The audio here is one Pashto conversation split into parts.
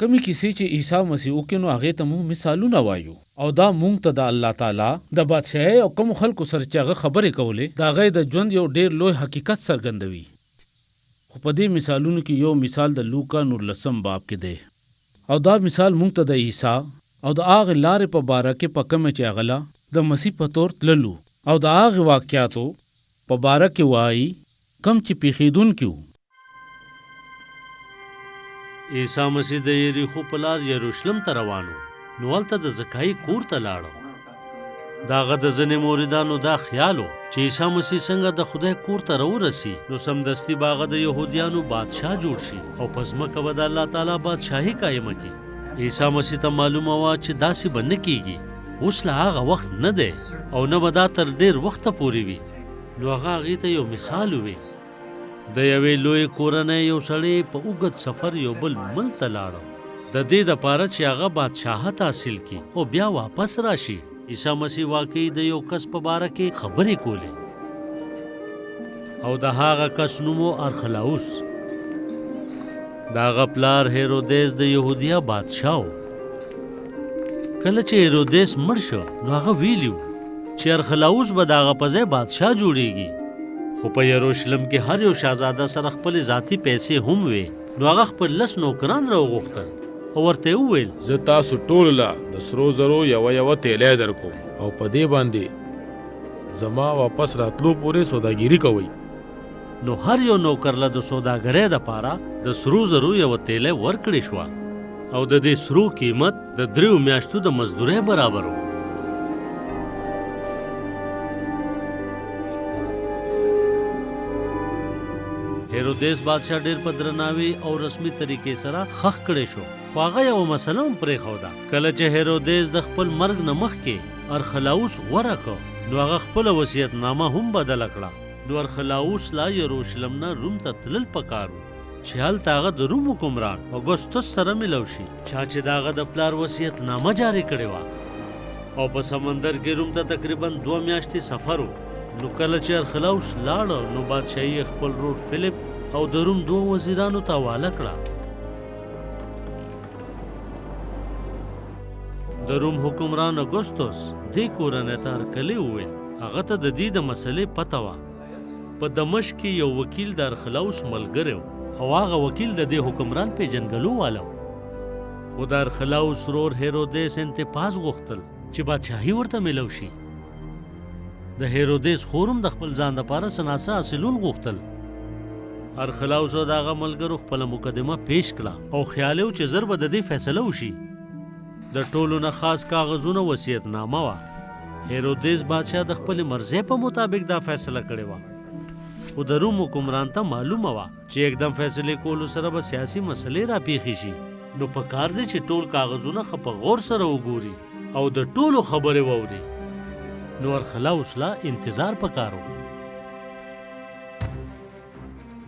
کمی کیسې چې عیسی مسیح وکړو هغه ته موږ مثالونه وایو او دا موږ ته د الله تعالی د بادشاہي او کوم خلکو سره چې هغه خبرې کولې دا غي د ژوند یو ډیر لوی حقیقت څرګندوي. خو په دې مثالونو کې یو مثال د لوکا 19 باب کې دی او دا مثال موږ ته د عیسی او د هغه لارې په باره کې په کومه چې هغه د مسیح په تور تللو او د هغه واقعاتو په باره کې وایي کم چې پیښیدونکي وو. عیسی مسیح د یریخو په لار یروشلم ته روانو نو هلته د زکای کور ته لاړو. د هغه د ځینې مریدانو دا خیال و چې عیسی مسیح څنګه د خدای کور ته راورسي نو سمدستي به هغه د یهودیانو بادشاه جوړ شي او په ځمکه به د الله تعالی بادشاهي قایمه کړي. عیسی مسیح ته معلومه وه چې داسې به نه کیږي، اوس له هغه وخت نه دی او نه به دا تر ډېر وخته پورې وي. نو هغه هغې ته یو مثال ووی. د یوې لوی کورنۍ یو سړی په اوږد سفر یو بل ملک ته لاړو د دې دپاره چې هغه بادشاهت حاصل کړي او بیا واپس راشي. عیسی مسیح واقعي د یو کس په باره کې خبرې کولې او د هغه کس نوم و ارخلاوس. د هغه پلار هیرودیس د یهودیا بادشاه و. کله چې هیرودیس مړ شو نو هغه ویلي و چې ارخلاوس به د هغه په ځای بادشاه جوړیږي. خو په یروشلم کې هر یو شهزاده سره خپل ذاتی پیسې هم وي. نو هغه خپل 10 نوکران راوغوښتل او ورته وویل زه تاسو ټولو له د سرو زرو یوه تیلی درکوم او په دې باندې زما واپس راتلو پورې سوداګیري کوئ. نو هر یو نوکر له د سوداګرۍ دپاره د سرو زرو یوه تیلی ورکړې شوه او د دې سرو قیمت د 3 میاشتو د مزدورۍ برابر و. هیرودیس بادشاه ډیر په درناوي او رسمي طریقې سره خښ کړی شو. خو هغه یوه مسله هم پرېښوده. کله چې هیرودیس د خپل مرګ نه مخکې ارخلاوس غوره کړ نو هغه خپله وصیتنامه هم بدله کړه. نو ارخلاوس لا یروشلم نه روم ته تلل پکار و چې هلته هغه د روم حکمران اګوستوس سره ملو شي چا چې د هغه د پلار وصیتنامه جاري کړې وه او په سمندر کې روم ته تقریبا 2 میاشتې سفر و. نو کله چې ارخلاوس لاړ نو بادشاهي خپل ورور فلیپ او د روم 2 وزیرانو ته حواله کړه. د روم حکمران اګوستوس دې کورنۍ ته هرکلی وویل. هغه ته د دې د مسلې پته وه. په دمشق کې یو وکیل د ارخلاوس ملګری و او هغه وکیل د دې حکمران پیژنګلو والا و. خو د ارخلاوس ورور هیرودیس انتپاس غوښتل چې بادشاهي ورته ملو شي. د هیرودیس خور هم د خپل ځان دپاره څه ناڅه حاصلول غوښتل. ارخلاوس او د هغه ملګرو خپله مقدمه پیش کړه او خیال یې و چې زر به د دې فیصله وشي. د ټولو نه خاص کاغذونه وصیتنامه وه. هیرودیس بادشاه د خپلې مرضۍ په مطابق دا فیصله کړې وه. خو د روم حکمران ته معلومه وه چې یکدم فیصلې کولو سره به سیاسي مسلې راپېښې شي. نو پکار دی چې ټول کاغذونه ښه په غور سره وګوري او د ټولو خبرې واوري. نو ارخلاوس لا انتظار پکارو.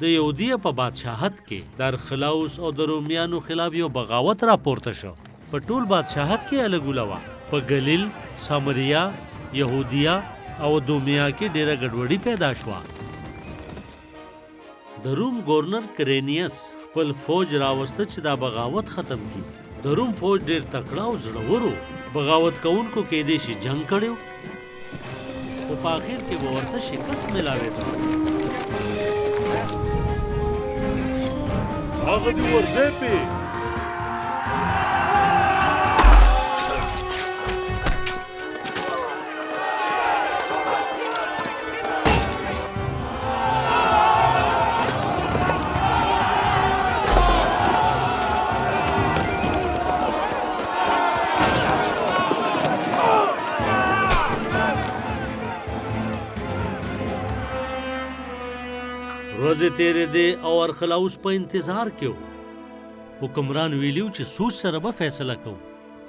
د یهودیه په بادشاهت کې د ارخلاوس او د رومیانو خلاف یو بغاوت راپورته شو. په ټول بادشاهت کې الګوله وه. په ګلیل، سامریا، یهودیه او دومیا کې ډیره ګډوډي پیدا شوه. د روم گورنر کرینیس خپل فوج راوسته چې دا بغاوت ختم کړي. د روم فوج ډیر تکړه او زړور و. بغاوت کوونکو کېدای شي جنګ کړی خو په آخر کې به ورته شکست ملاوېده. هغه دې ورځې پې ورځې تیرې دی او ارخلاوس په انتظار کې و. حکمران ویلیو چې سوچ سره به فیصله کوو.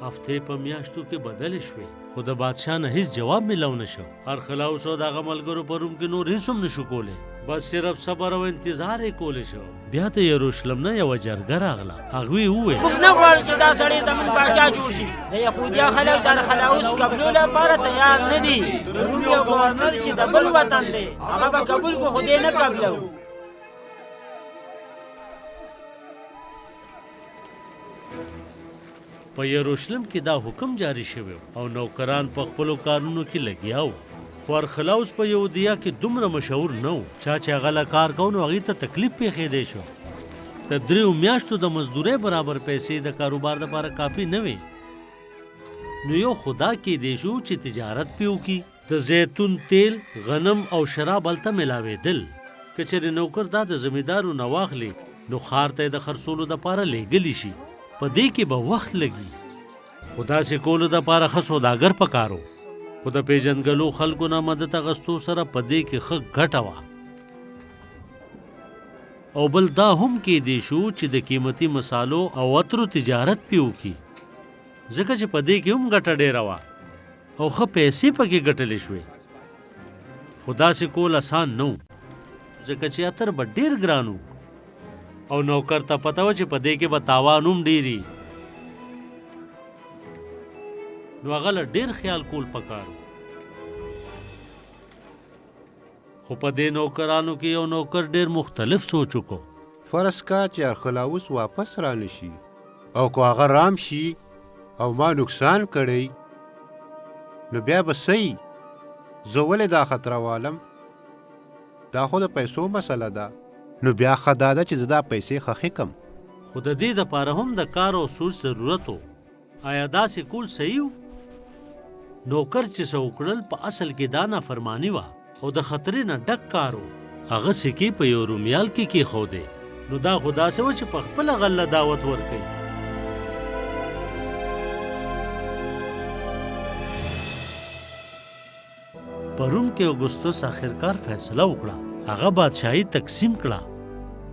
هفتې په میاشتو کې بدلې شوې خو د بادشاه نه هیڅ جواب میلو نه شو. ارخلاوس او د هغه ملګرو په روم کې نور هیڅ هم نشو کولی. بس صرف صبر او انتظار یې کولی شو. بیا د یروشلم نه یوه جرګه راغله. هغوی وویل موږ نه غواړو چې دا سړی زموږ پاچا جوړ شي. د یهودیا خلک د ارخلاوس قبلو لپاره تیار نه دي. د روم یو ګورنر چې د بل وطن دی هغه به قبول کړو خو دې نه قبلوو. په یروشلم کې دا حکم جاری شوی او نوکران په خپلو کارونو کې لګیا وو. خو ارخلاوس په یهودیه کې دومره مشهور نه و. چا چې هغه له کار کو نو هغې ته تکلیف پېښېدی شو. د 3 میاشتو د مزدورۍ برابر پیسې د کاروبار دپاره کافي نه وې. نو یو خدا کېدی شو چې تجارت پې وکړي. د زیتون تیل، غنم او شراب هلته ملاوېدل. که چېرې نوکر دا د زمیندارو نه واخلي نو ښار ته یې د خرڅولو دپاره لیږلی شي. په دې کې به وخت لګي. خو داسې کولو دپاره ښه سوداګر پکار و. خو د پیژنګلو خلکو نه مدد اغستو سره په دې کې ښه ګټه وه. او بل دا هم کېدی شو چې د قیمتي مسالو او عطرو تجارت پې وکړي، ځکه چې په دې کې هم ګټه ډېره وه او ښه پیسې پکې ګټلې شوې. خو داسې کول اسان نه و، ځکه چې عطر به ډېر ګران و او نوکر ته پته وه چې په دې کې به تاوان هم ډېري. نو هغه له ډېر خیال کول پکار و. خو په دې نوکرانو کې یو نوکر ډېر مختلف سوچ وکړو. فرض کا چې ارخلاوس واپس را نشي او که هغه رام شي او ما نقصان کړی نو بیا به صحیح. زه ولې دا خطره والم؟ دا خو د پیسو مسله ده. نو بیا ښه دا ده چې زه دا پیسې ښخې کم. خو د دې دپاره هم د کار او سوچ ضرورت و. آیا داسې کول صحیح و؟ نوکر چې څه وکړل په اصل کې دا نافرماني وه او د خطرې نه ډک کار و. هغه سکې په یو رومیال کې کېښودې. نو دا خو داسې وه چې په خپله غله دعوت ورکوي. په روم کې اګوستوس آخرکار فیصله وکړه. هغه بادشاهي تقسیم کړه.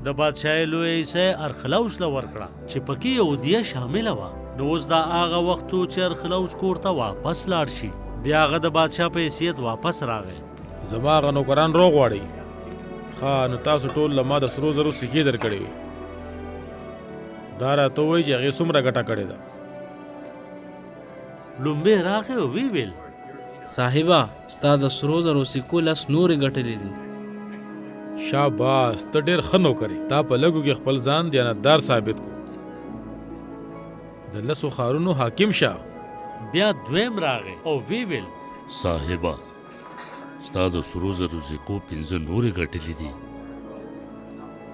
د بادشاهۍ لویه حصه یې ارخلاوس له ورکړه چې پکې یهودیه شامله وه. نو اوس دا هغه وخت و چې ارخلاوس کور ته واپس لاړ شي. بیا هغه د بادشاه په حیثیت واپس راغی. زما هغه نوکران روغ غواړئ. ښه نو تاسو ټول له ما د سرو زرو سکې درکړې وې. دا راته ووایي چې هغې څومره ګټه کړې ده. لومبې راغی او ویې ویل صاحبه ستا د سرو زرو سکو لس نورې ګټلې دي. شاباس ته ډېر ښه نوکر یې. تا په لږو کې خپل ځان دیانتدار ثابت کړو. د 10 ښارونو حاکم شه. بیا دویم راغی او ویې ویل صاحبه ستا د سرو زرو سکو 5 نورې ګټلې دي.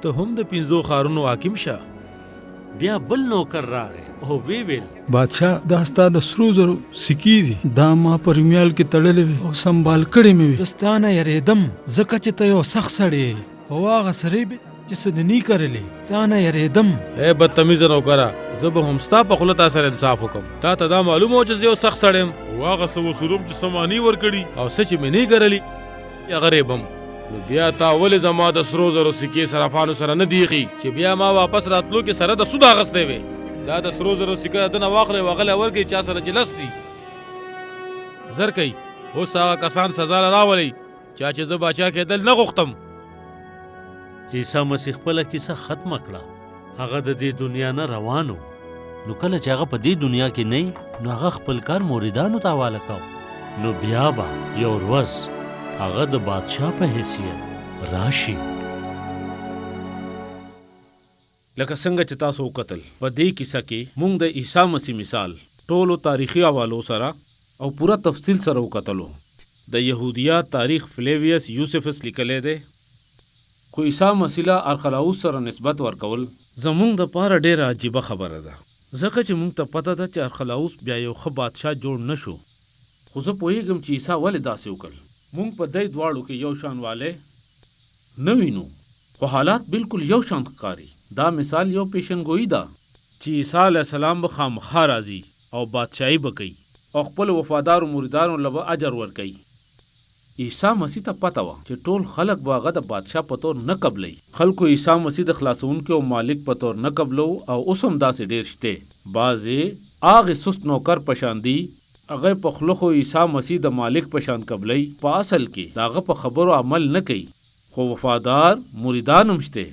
ته هم د 5 ښارونو حاکم شه. بیا بل نوکر راغی او ویې ویل بادشاه دا ستا د سرو زرو سکې دي. دا ما په رومیال کې تړلې وې او سنبال کړې مې وې. زه ستا نه یېرېدم ځکه چې ته یو سخت سړی یې او هغه سړی به چې څه دې نی کرلې. ستا نه یېرېدم. ای بدتمیزه نوکره، زه به هم ستا په خوله تا سره انصاف وکړم. تا ته دا معلومه وه چې زه یو سخت سړی یم او هغه څه وسروم چې څه معنی ورکړي او څه چې مې نه کرلي هغه ریبم. نو بیا تا ولې زما د سرو زرو سکې صرافانو سره نه دیخي چې بیا ما واپس راتلو کې سره د سود اخیستی وې؟ دا د سرو زرو سکه د نه واخلئ او هغه ورکړئ چا سره چې لس دي. زر کوئ. اوس هغه کسان سزا له راولئ چا چې زه باچا کېدل نه غوښتم. عیسی مسیح خپله کیسه ختمه کړه. هغه د دې دنیا نه روان و. نو کله چې هغه په دې دنیا کې نه نو هغه خپل کار مریدانو ته حواله کو. نو بیا به یو ورځ هغه د بادشاه په حیثیت راشي. لکه څنګه چې تاسو وکتل په دې کیسه کې موږ د عیسی مسیح مثال ټولو تاریخي حوالو سره او پوره تفصیل سره وکتلو. د یهودیه تاریخ فلیویس یوسفس لیکلی دی. خو عیسی مسیح له ارخلاوس سره نسبت ورکول زموږ دپاره ډېره عجیبه خبره ده، ځکه چې موږ ته پته ده چې ارخلاوس بیا یو ښه بادشاه جوړ نه شو. خو زه پوهېږم چې عیسی ولې داسې وکړل. موږ په دې دواړو کې یو شان والی نه وینو، خو حالات بالکل یو شان ښکاري. دا مثال یو پیشنګویي ده چې عیسی علیه السلام به خامخا راځي او بادشاهي به کوي او خپلو وفادارو مریدانو له به اجر ورکوي. عیسی مسیح ته پته وه چې ټول خلک به هغه د بادشاه په طور نه قبلوي. خلکو عیسی مسیح د خلاصونکي او مالک په طور نه قبلو او اوس هم داسې ډېر شته. بعضې هغې سست نوکر په شان دي، هغه په خوله خو عیسی مسیح د مالک په شان قبلوي، په اصل کې د هغه په خبرو عمل نه کوي. خو وفادار مریدان هم شته.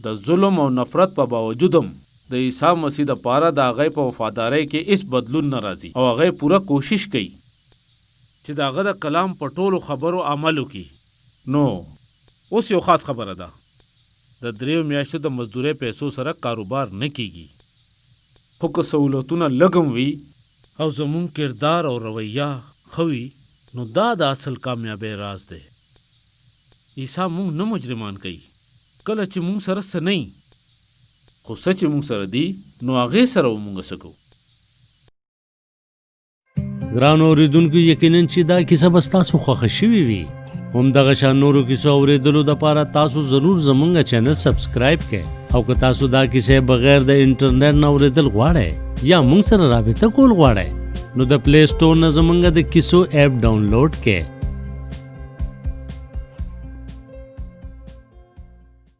د ظلم او نفرت په باوجود هم د عیسی مسیح دپاره د هغې په وفادارۍ کې هېڅ بدلون نه راځي او هغې پوره کوشش کوي چې د هغه د کلام په ټولو خبرو عمل وکړي. نو اوس یو خاص خبره ده، د 3 میاشتو د مزدورۍ پیسو سره کاروبار نه کیږي. خو که سهولتونه لږم وي او زمونږ کردار او رویه ښه وي نو دا د اصل کامیابی راز دی. عیسی مونږ نه مجرمان کوي. کله چې مونږ سره څه نه وي خو څه چې مونږ سره دي نو هغې سره به مونږ څه کوو. ګرانو اورېدونکو یقینا چې دا کیسه به ستاسو خوښه شوې وي. همدغه شان نورو کیسو اورېدلو دپاره تاسو ضرور زمونږ چینل سبسکرایب کړئ او که تاسو دا کیسې بغیر د انټرنیټ نه اورېدل غواړئ یا مونږ سره رابطه کول غواړئ نو د پلی سټور نه زمونږ د کیسو ایپ ډاونلوډ کړئ